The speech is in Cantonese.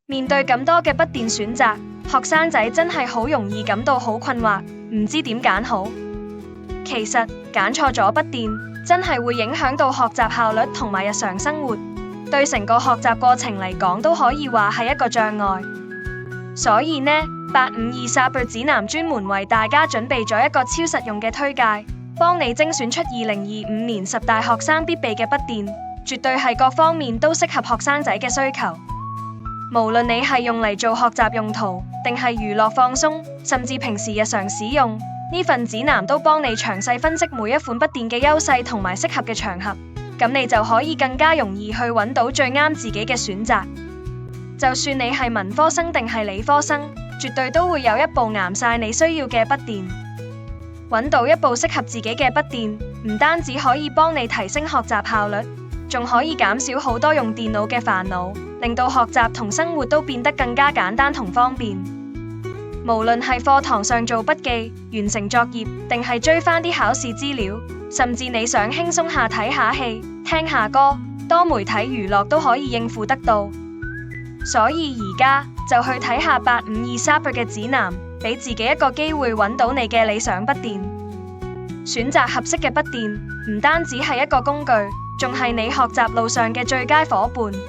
面對咁多嘅筆電選擇，學生仔真係好容易感到好困惑，唔知點揀好。其實揀錯咗筆電，真係會影響到學習效率同埋日常生活，對成個學習過程嚟講都可以話係一個障礙。所以呢，852 Saber 指南專門為大家準備咗一個超實用嘅推介，幫你精選出2025年10大學生必備嘅筆電，絕對係各方面都適合學生仔嘅需求。無論你係用嚟做學習用途，定係娛樂放鬆，甚至平時日常使用，呢份指南都幫你詳細分析每一款筆電嘅優勢同埋適合嘅場合，咁你就可以更加容易去揾到最啱自己嘅選擇。就算你係文科生定係理科生，絕對都會有一部啱晒你需要嘅筆電。揾到一部適合自己嘅筆電，唔單止可以幫你提升學習效率，仲可以減少好多用電腦嘅煩惱，令到學習同生活都變得更加簡單同方便。無論係課堂上做筆記、完成作業，定係追翻啲考試資料，甚至你想輕鬆下睇下戲、聽下歌，多媒體娛樂都可以應付得到。所以而家就去睇下852 Saber 嘅指南，俾自己一個機會揾到你嘅理想筆電。選擇合適嘅筆電，唔單止係一個工具，仲係你學習路上嘅最佳夥伴。